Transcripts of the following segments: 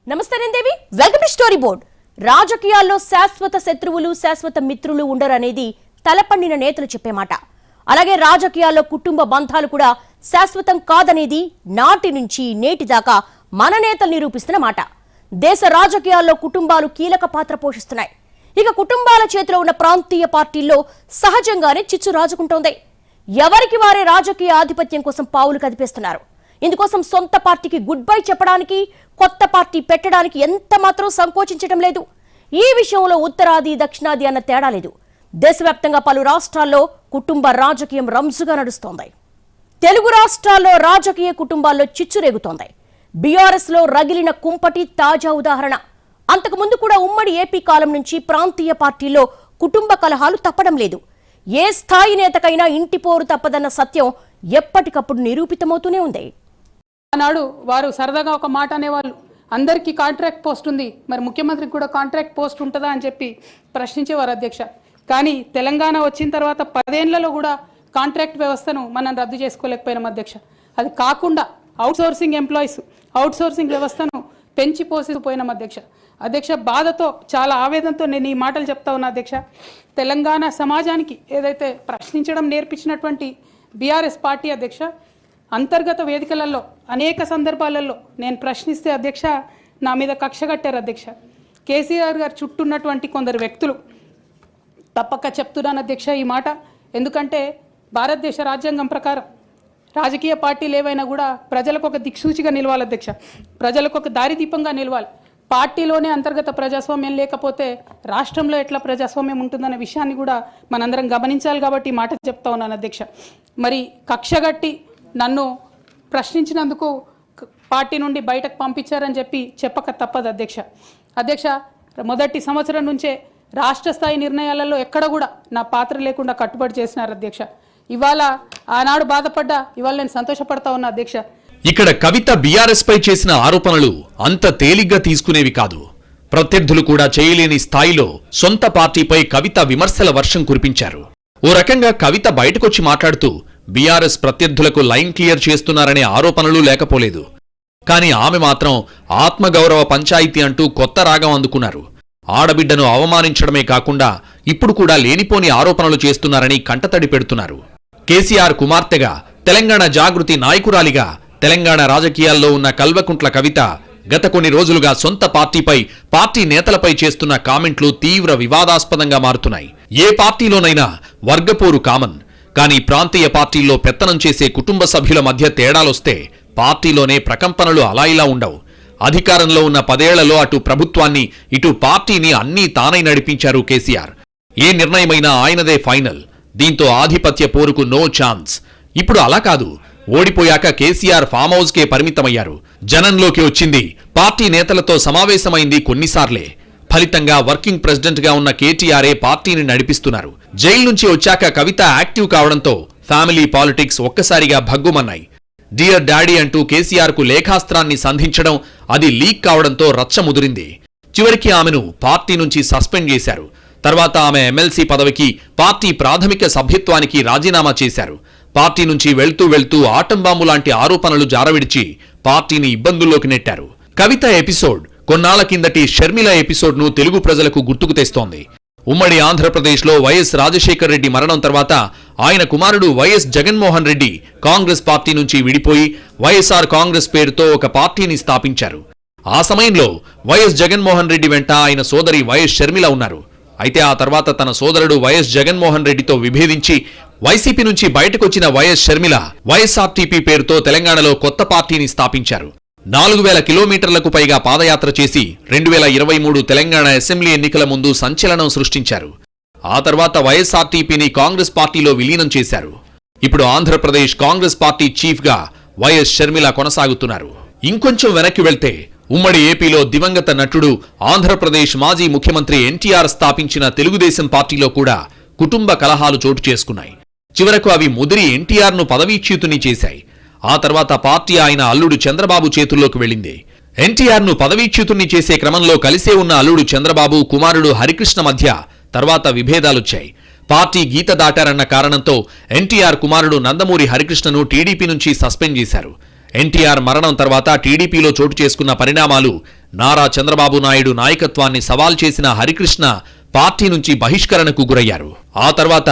నమస్తే దేవి, welcome to story board. రాజకీయాల్లో శాశ్వత శత్రువులు శాశ్వత మిత్రులు ఉండరనేది తలపండిన నేతలు చెప్పే మాట. అలాగే రాజకీయాల్లో కుటుంబ బంధాలు కూడా శాశ్వతం కాదనేది నాటి నుంచి నేటి దాకా మన నేతలు నిరూపిస్తున్న మాట. దేశ రాజకీయాల్లో కుటుంబాలు కీలక పాత్ర పోషిస్తున్నాయి. ఇక కుటుంబాల చేతిలో ఉన్న ప్రాంతీయ పార్టీల్లో సహజంగానే చిచ్చు రాజుకుంటోంది. ఎవరికి వారే రాజకీయ ఆధిపత్యం కోసం పావులు కదిపేస్తున్నారు. ఇందుకోసం సొంత పార్టీకి గుడ్ బై చెప్పడానికి, కొత్త పార్టీ పెట్టడానికి ఎంత మాత్రం సంకోచించడం లేదు. ఈ విషయంలో ఉత్తరాది దక్షిణాది అన్న తేడా లేదు. దేశవ్యాప్తంగా పలు రాష్ట్రాల్లో కుటుంబ రాజకీయం రంజుగా నడుస్తోంది. తెలుగు రాష్ట్రాల్లో రాజకీయ కుటుంబాల్లో చిచ్చు రేగుతోంది. బీఆర్ఎస్ లో రగిలిన కుంపటి తాజా ఉదాహరణ. అంతకుముందు కూడా ఉమ్మడి ఏపీ కాలం నుంచి ప్రాంతీయ పార్టీల్లో కుటుంబ కలహాలు తప్పడం లేదు. ఏ స్థాయి నేతకైనా ఇంటి పోరు తప్పదన్న సత్యం ఎప్పటికప్పుడు నిరూపితమవుతూనే ఉంది. ఆనాడు వారు సరదాగా ఒక మాట అనేవాళ్ళు, అందరికీ కాంట్రాక్ట్ పోస్ట్ ఉంది, మరి ముఖ్యమంత్రికి కూడా కాంట్రాక్ట్ పోస్ట్ ఉంటుందా అని చెప్పి ప్రశ్నించేవారు అధ్యక్ష. కానీ తెలంగాణ వచ్చిన తర్వాత 10 ఏళ్లలో కూడా కాంట్రాక్ట్ వ్యవస్థను మనం రద్దు చేసుకోలేకపోయినాం అధ్యక్ష. అది కాకుండా అవుట్సోర్సింగ్ ఎంప్లాయీస్, అవుట్సోర్సింగ్ వ్యవస్థను పెంచి పోసిపోయినాం అధ్యక్ష. బాధతో, చాలా ఆవేదనతో నేను ఈ మాటలు చెప్తా ఉన్నా అధ్యక్ష. తెలంగాణ సమాజానికి ఏదైతే ప్రశ్నించడం నేర్పించినటువంటి బీఆర్ఎస్ పార్టీ అధ్యక్ష, అంతర్గత వేదికలలో అనేక సందర్భాలలో నేను ప్రశ్నిస్తే అధ్యక్ష నా మీద కక్ష కట్టారు అధ్యక్ష. కేసీఆర్ గారు చుట్టూ ఉన్నటువంటి కొందరు వ్యక్తులు, తప్పక చెప్తున్నాను అధ్యక్ష ఈ మాట, ఎందుకంటే భారతదేశ రాజ్యాంగం ప్రకారం రాజకీయ పార్టీలు ఏవైనా కూడా ప్రజలకు ఒక దిక్సూచిగా నిలవాలి అధ్యక్ష, ప్రజలకు ఒక దారిదీపంగా నిలవాలి. పార్టీలోనే అంతర్గత ప్రజాస్వామ్యం లేకపోతే రాష్ట్రంలో ఎట్లా ప్రజాస్వామ్యం ఉంటుందనే విషయాన్ని కూడా మనందరం గమనించాలి. కాబట్టి ఈ మాట చెప్తా ఉన్నాను అధ్యక్ష. మరి కక్షగట్టి నన్ను ప్రశ్నించినందుకు పార్టీ నుండి బయటకు పంపించారని చెప్పక తప్పదు అధ్యక్ష. మొదటి సంవత్సరం నుంచే రాష్ట్ర స్థాయి నిర్ణయాలలో ఎక్కడ కూడా నా పాత్ర లేకుండా కట్టుబడి చేసినారు అధ్యక్ష. ఇవాళ ఆనాడు బాధపడ్డా, ఇవాళ నేను సంతోషపడతా ఉన్నా అధ్యక్ష. ఇక్కడ కవిత బీఆర్ఎస్ పై చేసిన ఆరోపణలు అంత తేలిగ్గా తీసుకునేవి కాదు. ప్రత్యర్థులు కూడా చేయలేని స్థాయిలో సొంత పార్టీపై కవిత విమర్శల వర్షం కురిపించారు. ఓ రకంగా కవిత బయటకొచ్చి మాట్లాడుతూ బీఆర్ఎస్ ప్రత్యర్థులకు లైన్ క్లియర్ చేస్తున్నారనే ఆరోపణలు లేకపోలేదు. కానీ ఆమె మాత్రం ఆత్మగౌరవ పంచాయితీ అంటూ కొత్త రాగం అందుకున్నారు. ఆడబిడ్డను అవమానించడమే కాకుండా ఇప్పుడు కూడా లేనిపోని ఆరోపణలు చేస్తున్నారని కంటతడి పెడుతున్నారు. కేసీఆర్ కుమార్తెగా, తెలంగాణ జాగృతి నాయకురాలిగా తెలంగాణ రాజకీయాల్లో ఉన్న కల్వకుంట్ల కవిత గత కొన్ని రోజులుగా సొంత పార్టీపై, పార్టీ నేతలపై చేస్తున్న కామెంట్లు తీవ్ర వివాదాస్పదంగా మారుతున్నాయి. ఏ పార్టీలోనైనా వర్గపోరు కామన్. కానీ ప్రాంతీయ పార్టీల్లో పెత్తనం చేసే కుటుంబ సభ్యుల మధ్య తేడాలొస్తే పార్టీలోనే ప్రకంపనలు అలా ఇలా ఉండవు. అధికారంలో ఉన్న 10 ఏళ్లలో అటు ప్రభుత్వాన్ని, ఇటు పార్టీని అన్నీ తానై నడిపించారు కేసీఆర్. ఏ నిర్ణయమైనా ఆయనదే ఫైనల్. దీంతో ఆధిపత్య పోరుకు నో ఛాన్స్. ఇప్పుడు అలా కాదు. ఓడిపోయాక కేసీఆర్ ఫామ్ హౌస్ కే పరిమితమయ్యారు. జనంలోకి వచ్చింది, పార్టీ నేతలతో సమావేశమైంది కొన్నిసార్లే. ఫలితంగా వర్కింగ్ ప్రెసిడెంట్ గా ఉన్న కేటీఆర్ఏ పార్టీని నడిపిస్తున్నారు. జైలు నుంచి వచ్చాక కవిత యాక్టివ్ కావడంతో ఫ్యామిలీ పాలిటిక్స్ ఒక్కసారిగా భగ్గుమన్నాయి. డియర్ డాడీ అంటూ కేసీఆర్ కు లేఖాస్త్రాన్ని సంధించడం, అది లీక్ కావడంతో రచ్చ ముదిరింది. చివరికి ఆమెను పార్టీ నుంచి సస్పెండ్ చేశారు. తర్వాత ఆమె ఎమ్మెల్సీ పదవికి, పార్టీ ప్రాథమిక సభ్యత్వానికి రాజీనామా చేశారు. పార్టీ నుంచి వెళ్తూ ఆటంబాంబు లాంటి ఆరోపణలు జారవిడిచి పార్టీని ఇబ్బందుల్లోకి నెట్టారు. కవిత ఎపిసోడ్ కొన్నాళ్ల కిందటి షర్మిల ఎపిసోడ్ను తెలుగు ప్రజలకు గుర్తుకు తెస్తోంది. ఉమ్మడి ఆంధ్రప్రదేశ్లో వైఎస్ రాజశేఖర్ రెడ్డి మరణం తర్వాత ఆయన కుమారుడు వైఎస్ జగన్మోహన్ రెడ్డి కాంగ్రెస్ పార్టీ నుంచి విడిపోయి వైఎస్ఆర్ కాంగ్రెస్ పేరుతో ఒక పార్టీని స్థాపించారు. ఆ సమయంలో వైఎస్ జగన్మోహన్ రెడ్డి వెంట ఆయన సోదరి వైఎస్ షర్మిల ఉన్నారు. అయితే ఆ తర్వాత తన సోదరుడు వైఎస్ జగన్మోహన్ రెడ్డితో విభేదించి వైసీపీ నుంచి బయటకొచ్చిన వైఎస్ షర్మిల వైఎస్ఆర్టీపీ పేరుతో తెలంగాణలో కొత్త పార్టీని స్థాపించారు. 4000 కిలోమీటర్లకు పైగా పాదయాత్ర చేసి 2023 తెలంగాణ అసెంబ్లీ ఎన్నికల ముందు సంచలనం సృష్టించారు. ఆ తర్వాత వైఎస్ఆర్టీపీని కాంగ్రెస్ పార్టీలో విలీనం చేశారు. ఇప్పుడు ఆంధ్రప్రదేశ్ కాంగ్రెస్ పార్టీ చీఫ్ గా వైఎస్ షర్మిల కొనసాగుతున్నారు. ఇంకొంచెం వెనక్కి వెళ్తే ఉమ్మడి ఏపీలో దివంగత నటుడు, ఆంధ్రప్రదేశ్ మాజీ ముఖ్యమంత్రి ఎన్టీఆర్ స్థాపించిన తెలుగుదేశం పార్టీలో కూడా కుటుంబ కలహాలు చోటు చేసుకున్నాయి. చివరకు అవి ముదిరి ఎన్టీఆర్ను పదవీచ్యుతుని చేశాయి. ఆ తర్వాత పార్టీ ఆయన అల్లుడు చంద్రబాబు చేతుల్లోకి వెళ్ళింది. ఎన్టీఆర్ను పదవీచ్యుతుని చేసే క్రమంలో కలిసే ఉన్న అల్లుడు చంద్రబాబు, కుమారుడు హరికృష్ణ మధ్య తర్వాత విభేదాలొచ్చాయి. పార్టీ గీత దాటారన్న కారణంతో ఎన్టీఆర్ కుమారుడు నందమూరి హరికృష్ణను టీడీపీ నుంచి సస్పెండ్ చేశారు. ఎన్టీఆర్ మరణం తర్వాత టీడీపీలో చోటు చేసుకున్న పరిణామాలు నారా చంద్రబాబు నాయుడు నాయకత్వాన్ని సవాల్ చేసిన హరికృష్ణ పార్టీ నుంచి బహిష్కరణకు గురయ్యారు. ఆ తర్వాత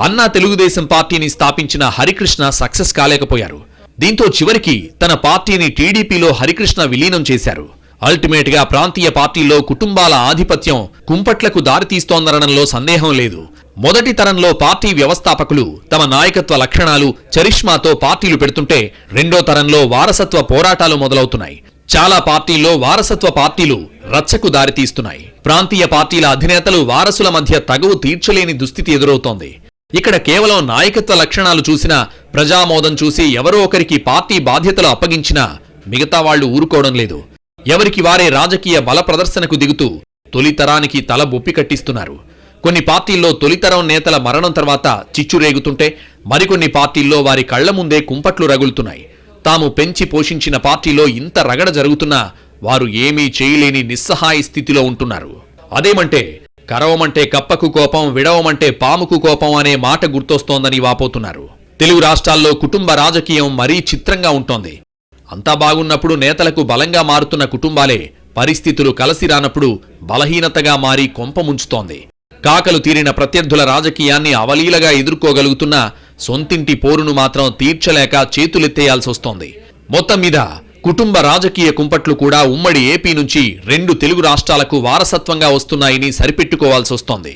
అన్నా తెలుగుదేశం పార్టీని స్థాపించిన హరికృష్ణ సక్సెస్ కాలేకపోయారు. దీంతో చివరికి తన పార్టీని టీడీపీలో హరికృష్ణ విలీనం చేశారు. అల్టిమేట్ గా ప్రాంతీయ పార్టీల్లో కుటుంబాల ఆధిపత్యం కుంపట్లకు దారితీస్తోందనడంలో సందేహం లేదు. మొదటి తరంలో పార్టీ వ్యవస్థాపకులు తమ నాయకత్వ లక్షణాలు చరిష్మాతో పార్టీలు పెడుతుంటే రెండో తరంలో వారసత్వ పోరాటాలు మొదలవుతున్నాయి. చాలా పార్టీల్లో వారసత్వ పార్టీలు రచ్చకు దారితీస్తున్నాయి. ప్రాంతీయ పార్టీల అధినేతలు వారసుల మధ్య తగువు తీర్చలేని దుస్థితి ఎదురవుతోంది. ఇక్కడ కేవలం నాయకత్వ లక్షణాలు చూసినా, ప్రజామోదం చూసి ఎవరో ఒకరికి పార్టీ బాధ్యతలు అప్పగించినా మిగతా వాళ్లు ఊరుకోవడం లేదు. ఎవరికి వారే రాజకీయ బల ప్రదర్శనకు దిగుతూ తొలితరానికి తల బొప్పి కట్టిస్తున్నారు. కొన్ని పార్టీల్లో తొలితరం నేతల మరణం తర్వాత చిచ్చురేగుతుంటే మరికొన్ని పార్టీల్లో వారి కళ్ల ముందే కుంపట్లు రగులుతున్నాయి. తాము పెంచి పోషించిన పార్టీలో ఇంత రగడ జరుగుతున్నా వారు ఏమీ చేయలేని నిస్సహాయ స్థితిలో ఉంటున్నారు. అదేమంటే కరవమంటే కప్పకు కోపం, విడవమంటే పాముకు కోపం అనే మాట గుర్తొస్తోందని వాపోతున్నారు. తెలుగు రాష్ట్రాల్లో కుటుంబ రాజకీయం మరీ చిత్రంగా ఉంటోంది. అంతా బాగున్నప్పుడు నేతలకు బలంగా మారుతున్న కుటుంబాలే పరిస్థితులు కలసి రానప్పుడు బలహీనతగా మారి కొంప ముంచుతోంది. కాకలు తీరిన ప్రత్యర్థుల రాజకీయాన్ని అవలీలగా ఎదుర్కోగలుగుతున్న సొంతింటి పోరును మాత్రం తీర్చలేక చేతులెత్తేయాల్సొస్తోంది. మొత్తం మీద కుటుంబ రాజకీయ కుంపట్లు కూడా ఉమ్మడి ఏపీ నుంచి 2 తెలుగు రాష్ట్రాలకు వారసత్వంగా వస్తున్నాయని సరిపెట్టుకోవాల్సొస్తోంది.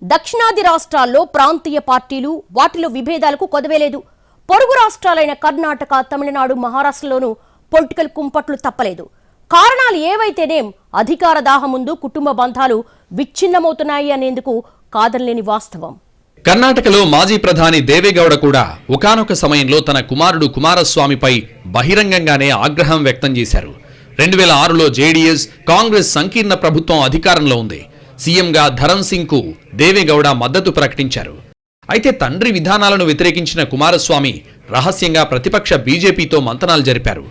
దక్షిణాది రాష్ట్రాల్లో ప్రాంతీయ పార్టీలు, వాటిలో విభేదాలకు కొదవేలేదు. పొరుగు రాష్ట్రాలైన కర్ణాటక, తమిళనాడు, మహారాష్ట్రలోనూ పొలిటికల్ కుంపట్లు తప్పలేదు. కారణాలు ఏవైతేనేం అధికార దాహం ముందు కుటుంబ బంధాలు విచ్ఛిన్నమవుతున్నాయి అనేందుకు కాదనలేని వాస్తవం. కర్ణాటకలో మాజీ ప్రధాని దేవేగౌడ కూడా ఒకానొక సమయంలో తన కుమారుడు కుమారస్వామిపై బహిరంగంగానే ఆగ్రహం వ్యక్తం చేశారు. 2006లో జేడీఎస్, కాంగ్రెస్ సంకీర్ణ ప్రభుత్వం అధికారంలో ఉంది. సీఎంగా ధరమ్ సింగ్ కు దేవేగౌడ మద్దతు ప్రకటించారు. అయితే తండ్రి విధానాలను వ్యతిరేకించిన కుమారస్వామి రహస్యంగా ప్రతిపక్ష బీజేపీతో మంతనాలు జరిపారు.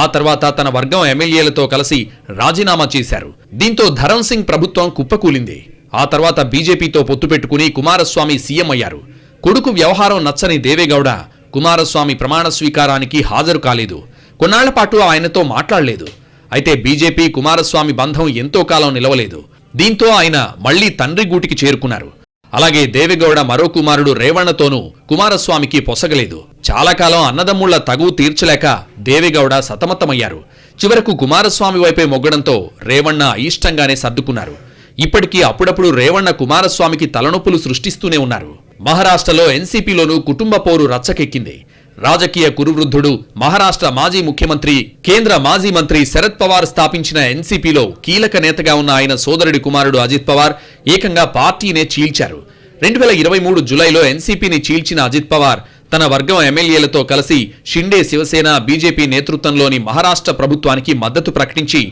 ఆ తర్వాత తన వర్గం ఎమ్మెల్యేలతో కలిసి రాజీనామా చేశారు. దీంతో ధరమ్ సింగ్ ప్రభుత్వం కుప్పకూలింది. ఆ తర్వాత బీజేపీతో పొత్తు పెట్టుకుని కుమారస్వామి సీఎం అయ్యారు. కొడుకు వ్యవహారం నచ్చని దేవేగౌడ కుమారస్వామి ప్రమాణ స్వీకారానికి హాజరు కాలేదు. కొన్నాళ్ల పాటు ఆయనతో మాట్లాడలేదు. అయితే బీజేపీ కుమారస్వామి బంధం ఎంతో కాలం నిలవలేదు. దీంతో ఆయన మళ్లీ తండ్రి గూటికి చేరుకున్నారు. అలాగే దేవేగౌడ మరో కుమారుడు రేవణ్ణతోనూ కుమారస్వామికి పొసగలేదు. చాలా కాలం అన్నదమ్ముళ్ల తగువు తీర్చలేక దేవేగౌడ సతమతమయ్యారు. చివరకు కుమారస్వామి వైపే మొగ్గడంతో రేవణ్ణ అయిష్టంగానే సర్దుకున్నారు. ఇప్పటికీ అప్పుడప్పుడు రేవణ్ణ కుమారస్వామికి తలనొప్పులు సృష్టిస్తూనే ఉన్నారు. మహారాష్ట్రలో ఎన్సీపీలోనూ కుటుంబ పోరు రచ్చకెక్కింది. రాజకీయ కురువృద్ధుడు, మహారాష్ట్ర మాజీ ముఖ్యమంత్రి, కేంద్ర మాజీ మంత్రి శరద్ పవార్ స్థాపించిన ఎన్సీపీలో కీలక నేతగా ఉన్న ఆయన సోదరుడి కుమారుడు అజిత్ పవార్ ఏకంగా పార్టీనే చీల్చారు. 2023 జులైలో ఎన్సీపీని చీల్చిన అజిత్ పవార్ తన వర్గం ఎమ్మెల్యేలతో కలిసి షిండే శివసేన, బీజేపీ నేతృత్వంలోని మహారాష్ట్ర ప్రభుత్వానికి మద్దతు ప్రకటించి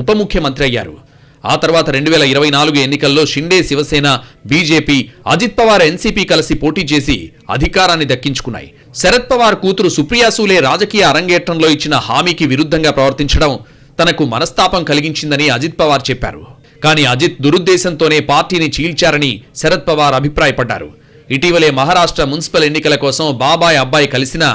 ఉప ముఖ్యమంత్రి అయ్యారు. ఆ తర్వాత 2024 ఎన్నికల్లో షిండే శివసేన, బీజేపీ, అజిత్ పవార్ ఎన్సీపీ కలిసి పోటీ చేసి అధికారాన్ని దక్కించుకున్నాయి. శరద్ పవార్ కూతురు సుప్రియా సూలే రాజకీయ అరంగేట్రంలో ఇచ్చిన హామీకి విరుద్ధంగా ప్రవర్తించడం తనకు మనస్తాపం కలిగించిందని అజిత్ పవార్ చెప్పారు. కానీ అజిత్ దురుద్దేశంతోనే పార్టీని చీల్చారని శరద్ పవార్ అభిప్రాయపడ్డారు. ఇటీవలే మహారాష్ట్ర మున్సిపల్ ఎన్నికల కోసం బాబాయ్ అబ్బాయి కలిసినా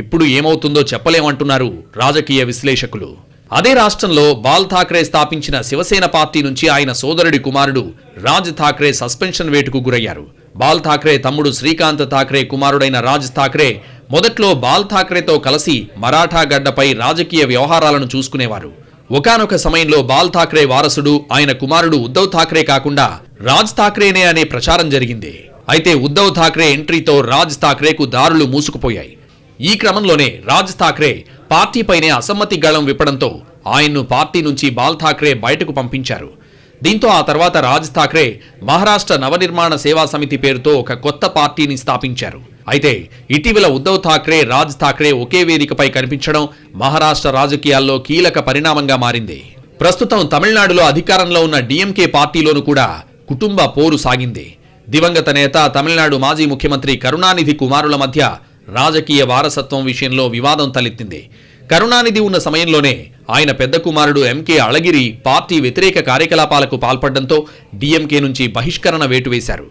ఎప్పుడు ఏమవుతుందో చెప్పలేమంటున్నారు రాజకీయ విశ్లేషకులు. అదే రాష్ట్రంలో బాల్ ఠాక్రే స్థాపించిన శివసేన పార్టీ నుంచి ఆయన సోదరుడి కుమారుడు రాజ్ ఠాక్రే సస్పెన్షన్ వేటుకు గురయ్యారు. బాల్ ఠాక్రే తమ్ముడు శ్రీకాంత్ ఠాక్రే కుమారుడైన రాజ్ ఠాక్రే మొదట్లో బాల్ ఠాక్రేతో కలిసి మరాఠా గడ్డపై రాజకీయ వ్యవహారాలను చూసుకునేవారు. ఒకానొక సమయంలో బాల్ ఠాక్రే వారసుడు ఆయన కుమారుడు ఉద్ధవ్ ఠాక్రే కాకుండా రాజ్ ఠాక్రేనే అనే ప్రచారం జరిగింది. అయితే ఉద్ధవ్ ఠాక్రే ఎంట్రీతో రాజ్ ఠాక్రేకు దారులు మూసుకుపోయాయి. ఈ క్రమంలోనే రాజ్ ఠాక్రే పార్టీపైనే అసమ్మతి గళం విప్పడంతో ఆయన్ను పార్టీ నుంచి బాల్ ఠాక్రే బయటకు పంపించారు. దీంతో ఆ తర్వాత రాజ్ ఠాక్రే మహారాష్ట్ర నవనిర్మాణ సేవా సమితి పేరుతో ఒక కొత్త పార్టీని స్థాపించారు. అయితే ఇటీవల ఉద్ధవ్ ఠాక్రే, రాజ్ ఠాక్రే ఒకే వేదికపై కనిపించడం మహారాష్ట్ర రాజకీయాల్లో కీలక పరిణామంగా మారింది. ప్రస్తుతం తమిళనాడులో అధికారంలో ఉన్న డీఎంకే పార్టీలోనూ కూడా కుటుంబ పోరు సాగింది. దివంగత నేత, తమిళనాడు మాజీ ముఖ్యమంత్రి కరుణానిధి కుమారుల మధ్య రాజకీయ వారసత్వం విషయంలో వివాదం తలెత్తింది. కరుణానిధి ఉన్న సమయంలోనే ఆయన పెద్ద కుమారుడు ఎంకే అళగిరి పార్టీ వ్యతిరేక కార్యకలాపాలకు పాల్పడడంతో డీఎంకే నుంచి బహిష్కరణ వేటు వేశారు.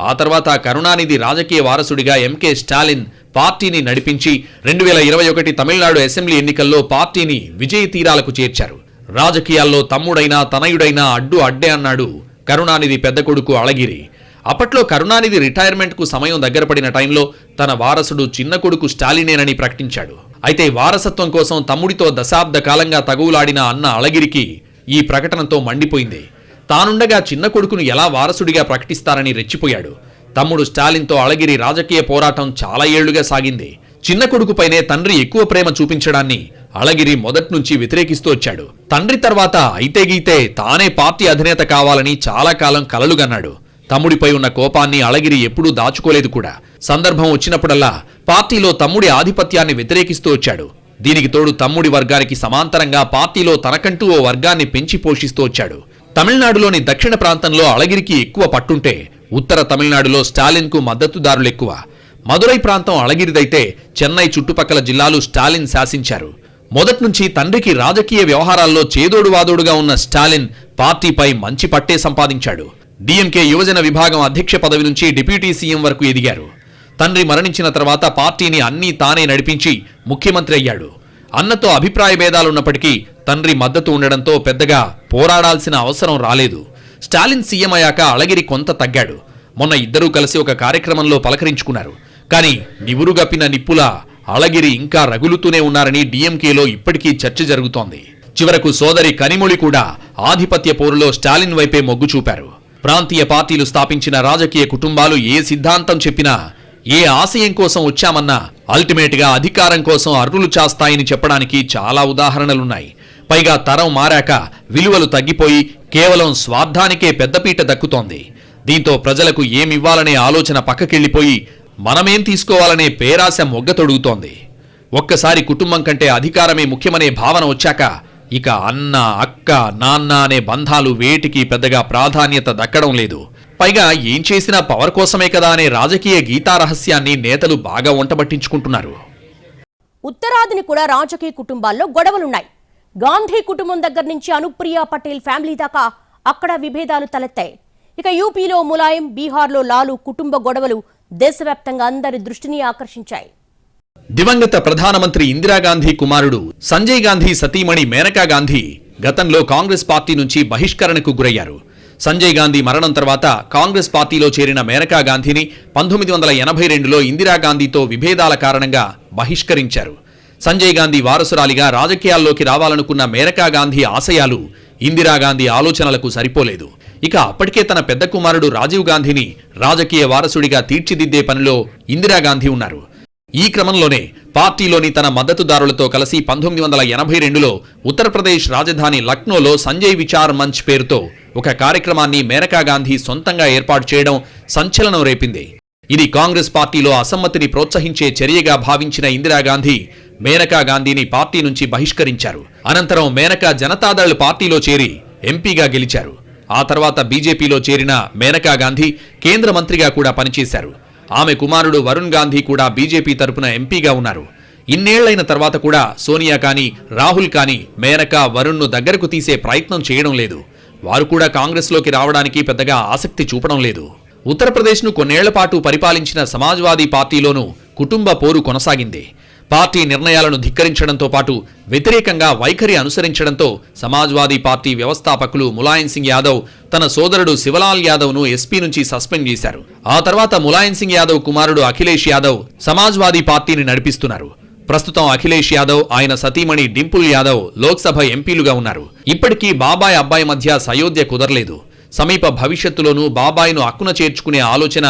ఆ తర్వాత కరుణానిధి రాజకీయ వారసుడిగా ఎంకే స్టాలిన్ పార్టీని నడిపించి 2021 తమిళనాడు అసెంబ్లీ ఎన్నికల్లో పార్టీని విజయ తీరాలకు చేర్చారు. రాజకీయాల్లో తమ్ముడైనా తనయుడైనా అడ్డు అడ్డే అన్నాడు కరుణానిధి పెద్ద కొడుకు అళగిరి. అప్పట్లో కరుణానిధి రిటైర్మెంట్కు సమయం దగ్గర పడిన టైంలో తన వారసుడు చిన్న కొడుకు స్టాలినేనని ప్రకటించాడు. అయితే వారసత్వం కోసం తమ్ముడితో దశాబ్ద కాలంగా తగువులాడిన అన్న అళగిరికి ఈ ప్రకటనతో మండిపోయింది. తానుండగా చిన్న కొడుకును ఎలా వారసుడిగా ప్రకటిస్తారని రెచ్చిపోయాడు. తమ్ముడు స్టాలిన్తో అళగిరి రాజకీయ పోరాటం చాలా ఏళ్లుగా సాగింది. చిన్న కొడుకుపైనే తండ్రి ఎక్కువ ప్రేమ చూపించడాన్ని అళగిరి మొదట్నుంచి వ్యతిరేకిస్తూ వచ్చాడు. తండ్రి తర్వాత అయితే గీతే తానే పార్టీ అధినేత కావాలని చాలా కాలం కలలుగన్నాడు. తమ్ముడిపై ఉన్న కోపాన్ని అళగిరి ఎప్పుడూ దాచుకోలేదు కూడా. సందర్భం వచ్చినప్పుడల్లా పార్టీలో తమ్ముడి ఆధిపత్యాన్ని వ్యతిరేకిస్తూ వచ్చాడు. దీనికి తోడు తమ్ముడి వర్గానికి సమాంతరంగా పార్టీలో తనకంటూ ఓ వర్గాన్ని పెంచి పోషిస్తూ వచ్చాడు. తమిళనాడులోని దక్షిణ ప్రాంతంలో అళగిరికి ఎక్కువ పట్టుంటే ఉత్తర తమిళనాడులో స్టాలిన్కు మద్దతుదారులెక్కువ. మదురై ప్రాంతం అళగిరిదైతే చెన్నై చుట్టుపక్కల జిల్లాలు స్టాలిన్ శాసించారు. మొదట్నుంచి తండ్రికి రాజకీయ వ్యవహారాల్లో చేదోడువాదోడుగా ఉన్న స్టాలిన్ పార్టీపై మంచి పట్టే సంపాదించాడు. డిఎంకే యువజన విభాగం అధ్యక్ష పదవి నుంచి డిప్యూటీ సీఎం వరకు ఎదిగారు. తండ్రి మరణించిన తర్వాత పార్టీని అన్నీ తానే నడిపించి ముఖ్యమంత్రి అయ్యాడు. అన్నతో అభిప్రాయ భేదాలున్నప్పటికీ తండ్రి మద్దతు ఉండడంతో పెద్దగా పోరాడాల్సిన అవసరం రాలేదు. స్టాలిన్ సీఎం అయ్యాక అళగిరి కొంత తగ్గాడు. మొన్న ఇద్దరూ కలిసి ఒక కార్యక్రమంలో పలకరించుకున్నారు. కానీ నివురుగప్పిన నిప్పులా అళగిరి ఇంకా రగులుతూనే ఉన్నారని డిఎంకేలో ఇప్పటికీ చర్చ జరుగుతోంది. చివరకు సోదరి కనిమొళి కూడా ఆధిపత్య పోరులో స్టాలిన్ వైపే మొగ్గు చూపారు. ప్రాంతీయ పార్టీలు స్థాపించిన రాజకీయ కుటుంబాలు ఏ సిద్ధాంతం చెప్పినా, ఏ ఆశయం కోసం వచ్చామన్నా అల్టిమేట్ గా అధికారం కోసం అర్రులు చాస్తాయని చెప్పడానికి చాలా ఉదాహరణలున్నాయి. పైగా తరం మారాక విలువలు తగ్గిపోయి కేవలం స్వార్థానికే పెద్దపీట దక్కుతోంది. దీంతో ప్రజలకు ఏమివ్వాలనే ఆలోచన పక్కకెళ్లిపోయి మనమేం తీసుకోవాలనే పేరాశ మొగ్గతొడుగుతోంది. ఒక్కసారి కుటుంబం కంటే అధికారమే ముఖ్యమనే భావన వచ్చాక ఇక అన్న, అక్క, నాన్న అనే బంధాలు వేటికి పెద్దగా ప్రాధాన్యత దక్కడం లేదు. పైగా ఏం చేసినా పవర్ కోసమే కదా అనే రాజకీయ గీతారహస్యాన్ని నేతలు బాగా వంటబట్టించుకుంటున్నారు. ఉత్తరాదిని కూడా రాజకీయ కుటుంబాల్లో గొడవలున్నాయి. గాంధీ కుటుంబం దగ్గర నుంచి అనుప్రియ పటేల్ ఫ్యామిలీ దాకా అక్కడ విభేదాలు తలెత్తాయి. ఇక యూపీలో ములాయం, బీహార్లో లాలు కుటుంబ గొడవలు దేశవ్యాప్తంగా అందరి దృష్టిని ఆకర్షించాయి. దివంగత ప్రధానమంత్రి ఇందిరాగాంధీ కుమారుడు సంజయ్ గాంధీ సతీమణి మేనకా గాంధీ గతంలో కాంగ్రెస్ పార్టీ నుంచి బహిష్కరణకు గురయ్యారు. సంజయ్ గాంధీ మరణం తర్వాత కాంగ్రెస్ పార్టీలో చేరిన మేనకా గాంధీని 1982లో ఇందిరాగాంధీతో విభేదాల కారణంగా బహిష్కరించారు. సంజయ్ గాంధీ వారసురాలిగా రాజకీయాల్లోకి రావాలనుకున్న మేనకా గాంధీ ఆశయాలు ఇందిరాగాంధీ ఆలోచనలకు సరిపోలేదు. ఇక అప్పటికే తన పెద్ద కుమారుడు రాజీవ్ గాంధీని రాజకీయ వారసుడిగా తీర్చిదిద్దే పనిలో ఇందిరాగాంధీ ఉన్నారు. ఈ క్రమంలోనే పార్టీలోని తన మద్దతుదారులతో కలిసి 1982లో ఉత్తరప్రదేశ్ రాజధాని లక్నోలో సంజయ్ విచార్ మంచ్ పేరుతో ఒక కార్యక్రమాన్ని మేనకా గాంధీ సొంతంగా ఏర్పాటు చేయడం సంచలనం రేపింది. ఇది కాంగ్రెస్ పార్టీలో అసమ్మతిని ప్రోత్సహించే చర్యగా భావించిన ఇందిరాగాంధీ మేనకా గాంధీని పార్టీ నుంచి బహిష్కరించారు. అనంతరం మేనకా జనతాదళ్ పార్టీలో చేరి ఎంపీగా గెలిచారు. ఆ తర్వాత బీజేపీలో చేరిన మేనకా గాంధీ కేంద్ర మంత్రిగా కూడా పనిచేశారు. ఆమె కుమారుడు వరుణ్ గాంధీ కూడా బీజేపీ తరపున ఎంపీగా ఉన్నారు. ఇన్నేళ్లైన తర్వాత కూడా సోనియా కానీ రాహుల్ కానీ మేనకా, వరుణ్ను దగ్గరకు తీసే ప్రయత్నం చేయడం లేదు. వారు కూడా కాంగ్రెస్లోకి రావడానికి పెద్దగా ఆసక్తి చూపడం లేదు. ఉత్తరప్రదేశ్ను కొన్నేళ్ల పాటు పరిపాలించిన సమాజ్వాదీ పార్టీలోనూ కుటుంబ పోరు కొనసాగింది. పార్టీ నిర్ణయాలను ధిక్కరించడంతో పాటు వ్యతిరేకంగా వైఖరి అనుసరించడంతో సమాజ్వాదీ పార్టీ వ్యవస్థాపకులు ములాయం సింగ్ యాదవ్ తన సోదరుడు శివలాల్ యాదవ్ను ఎస్పీ నుంచి సస్పెండ్ చేశారు. ఆ తర్వాత ములాయం సింగ్ యాదవ్ కుమారుడు అఖిలేష్ యాదవ్ సమాజ్వాదీ పార్టీని నడిపిస్తున్నారు. ప్రస్తుతం అఖిలేష్ యాదవ్, ఆయన సతీమణి డింపుల్ యాదవ్ లోక్సభ ఎంపీలుగా ఉన్నారు. ఇప్పటికీ బాబాయ్ అబ్బాయి మధ్య సయోధ్య కుదరలేదు. సమీప భవిష్యత్తులోనూ బాబాయ్ను అక్కున చేర్చుకునే ఆలోచన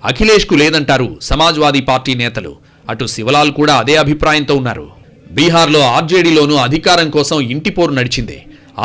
అఖిలేష్కు లేదంటారు సమాజ్వాదీ పార్టీ నేతలు. అటు శివలాల్ కూడా అదే అభిప్రాయంతో ఉన్నారు. బీహార్లో ఆర్జేడీలోనూ అధికారం కోసం ఇంటిపోరు నడిచింది.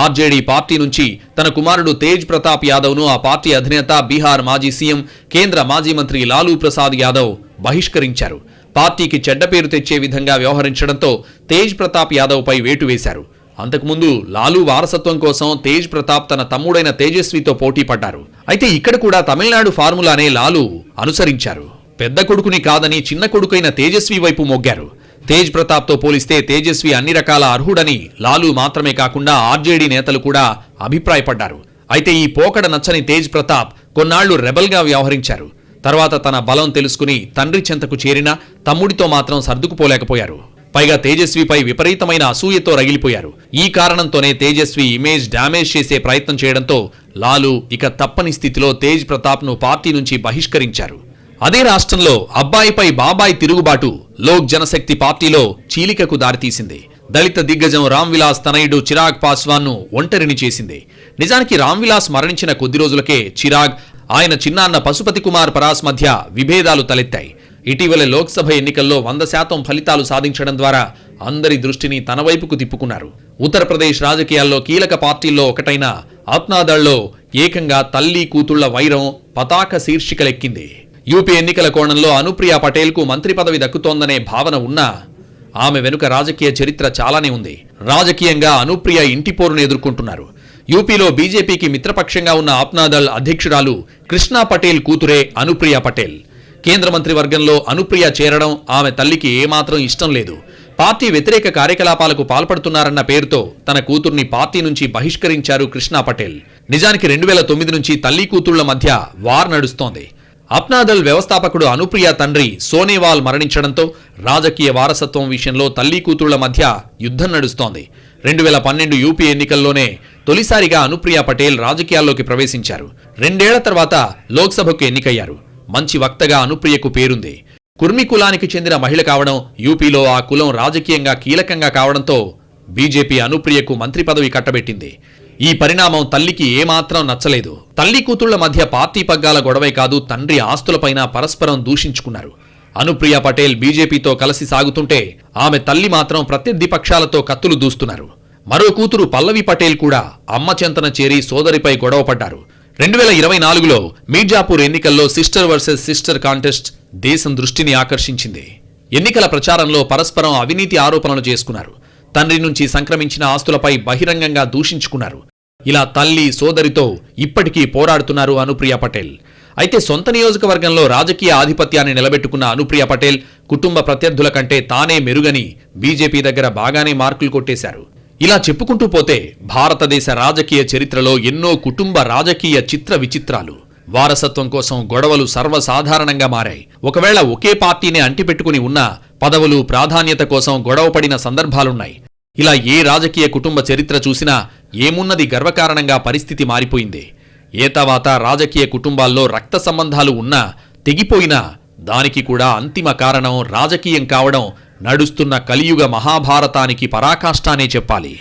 ఆర్జేడీ పార్టీ నుంచి తన కుమారుడు తేజ్ ప్రతాప్ యాదవ్ను ఆ పార్టీ అధినేత, బీహార్ మాజీ సీఎం, కేంద్ర మాజీ మంత్రి లాలూ ప్రసాద్ యాదవ్ బహిష్కరించారు. పార్టీకి చెడ్డ పేరు తెచ్చే విధంగా వ్యవహరించడంతో తేజ్ ప్రతాప్ యాదవ్పై వేటు వేశారు. అంతకుముందు లాలూ వారసత్వం కోసం తేజ్ ప్రతాప్ తన తమ్ముడైన తేజస్వితో పోటీ పడ్డారు. అయితే ఇక్కడ కూడా తమిళనాడు ఫార్ములానే లాలూ అనుసరించారు. పెద్ద కొడుకుని కాదని చిన్న కొడుకైన తేజస్వి వైపు మొగ్గారు. తేజ్ ప్రతాప్తో పోలిస్తే తేజస్వి అన్ని రకాల అర్హుడని లాలూ మాత్రమే కాకుండా ఆర్జేడీ నేతలు కూడా అభిప్రాయపడ్డారు. అయితే ఈ పోకడ నచ్చని తేజ్ ప్రతాప్ కొన్నాళ్లు రెబల్గా వ్యవహరించారు. తర్వాత తన బలం తెలుసుకుని తండ్రి చెంతకు చేరిన తమ్ముడితో మాత్రం సర్దుకుపోలేకపోయారు. పైగా తేజస్విపై విపరీతమైన అసూయతో రగిలిపోయారు. ఈ కారణంతోనే తేజస్వి ఇమేజ్ డ్యామేజ్ చేసే ప్రయత్నం చేయడంతో లాలు ఇక తప్పని స్థితిలో తేజ్ ప్రతాప్ను పార్టీ నుంచి బహిష్కరించారు. అదే రాష్ట్రంలో అబ్బాయిపై బాబాయ్ తిరుగుబాటు లోక్ జనశక్తి పార్టీలో చీలికకు దారితీసింది. దళిత దిగ్గజం రామ్ విలాస్ తనయుడు చిరాగ్ పాస్వాన్ను ఒంటరిని చేసింది. నిజానికి రామ్ విలాస్ మరణించిన కొద్ది రోజులకే చిరాగ్, ఆయన చిన్నాన్న పశుపతి కుమార్ పరాస్ మధ్య విభేదాలు తలెత్తాయి. ఇటీవల లోక్సభ ఎన్నికల్లో 100% ఫలితాలు సాధించడం ద్వారా అందరి దృష్టిని తన వైపుకు తిప్పుకున్నారు. ఉత్తరప్రదేశ్ రాజకీయాల్లో కీలక పార్టీల్లో ఒకటైన అప్నాదళ్లో ఏకంగా తల్లి కూతుళ్ల వైరం పతాక శీర్షికలెక్కింది. యూపీ ఎన్నికల కోణంలో అనుప్రియా పటేల్కు మంత్రి పదవి దక్కుతోందనే భావన ఉన్నా ఆమె వెనుక రాజకీయ చరిత్ర చాలానే ఉంది. రాజకీయంగా అనుప్రియ ఇంటిపోరును ఎదుర్కొంటున్నారు. యూపీలో బీజేపీకి మిత్రపక్షంగా ఉన్న అప్నాదళ్ అధ్యక్షురాలు కృష్ణా పటేల్ కూతురే అనుప్రియా పటేల్. కేంద్ర మంత్రివర్గంలో అనుప్రియ చేరడం ఆమె తల్లికి ఏమాత్రం ఇష్టం లేదు. పార్టీ వ్యతిరేక కార్యకలాపాలకు పాల్పడుతున్నారన్న పేరుతో తన కూతుర్ని పార్టీ నుంచి బహిష్కరించారు కృష్ణా పటేల్. నిజానికి 2009 నుంచి తల్లి కూతుళ్ల మధ్య వార్ నడుస్తోంది. అప్నాదళ్ వ్యవస్థాపకుడు అనుప్రియ తండ్రి సోనేవాల్ మరణించడంతో రాజకీయ వారసత్వం విషయంలో తల్లి కూతుళ్ల మధ్య యుద్ధం నడుస్తోంది. 2012 యూపీ ఎన్నికల్లోనే తొలిసారిగా అనుప్రియ పటేల్ రాజకీయాల్లోకి ప్రవేశించారు. 2 ఏళ్ల తర్వాత లోక్సభకు ఎన్నికయ్యారు. మంచి వక్తగా అనుప్రియకు పేరుంది. కుర్మి కులానికి చెందిన మహిళ కావడం, యూపీలో ఆ కులం రాజకీయంగా కీలకంగా కావడంతో బీజేపీ అనుప్రియకు మంత్రి పదవి కట్టబెట్టింది. ఈ పరిణామం తల్లికి ఏమాత్రం నచ్చలేదు. తల్లి కూతుళ్ల మధ్య పార్టీ పగ్గాల గొడవే కాదు, తండ్రి ఆస్తులపైన పరస్పరం దూషించుకున్నారు. అనుప్రియ పటేల్ బీజేపీతో కలిసి సాగుతుంటే ఆమె తల్లి మాత్రం ప్రత్యర్థి పక్షాలతో కత్తులు దూస్తున్నారు. మరో కూతురు పల్లవి పటేల్ కూడా అమ్మ చెంతన చేరి సోదరిపై గొడవపడ్డారు. 2024లో మీర్జాపూర్ ఎన్నికల్లో సిస్టర్ వర్సెస్ సిస్టర్ కాంటెస్ట్ దేశం దృష్టిని ఆకర్షించింది. ఎన్నికల ప్రచారంలో పరస్పరం అవినీతి ఆరోపణలు చేసుకున్నారు. తండ్రి నుంచి సంక్రమించిన ఆస్తులపై బహిరంగంగా దూషించుకున్నారు. ఇలా తల్లి సోదరితో ఇప్పటికీ పోరాడుతున్నారు అనుప్రియ పటేల్. అయితే సొంత నియోజకవర్గంలో రాజకీయ ఆధిపత్యాన్ని నిలబెట్టుకున్న అనుప్రియ పటేల్ కుటుంబ ప్రత్యర్థుల కంటే తానే మెరుగని బీజేపీ దగ్గర బాగానే మార్కులు కొట్టేశారు. ఇలా చెప్పుకుంటూ పోతే భారతదేశ రాజకీయ చరిత్రలో ఎన్నో కుటుంబ రాజకీయ చిత్ర విచిత్రాలు, వారసత్వం కోసం గొడవలు సర్వసాధారణంగా మారాయి. ఒకవేళ ఒకే పార్టీని అంటిపెట్టుకుని ఉన్నా పదవులు ప్రాధాన్యత కోసం గొడవపడిన సందర్భాలున్నాయి. ఇలా ఏ రాజకీయ కుటుంబ చరిత్ర చూసినా ఏమున్నది గర్వకారణంగా పరిస్థితి మారిపోయింది. ఏతవాత రాజకీయ కుటుంబాల్లో రక్త సంబంధాలు ఉన్నా తెగిపోయినా దానికి కూడా అంతిమ కారణం రాజకీయం కావడం నడుస్తున్న కలియుగ మహాభారతానికి పరాకాష్టానే చెప్పాలి.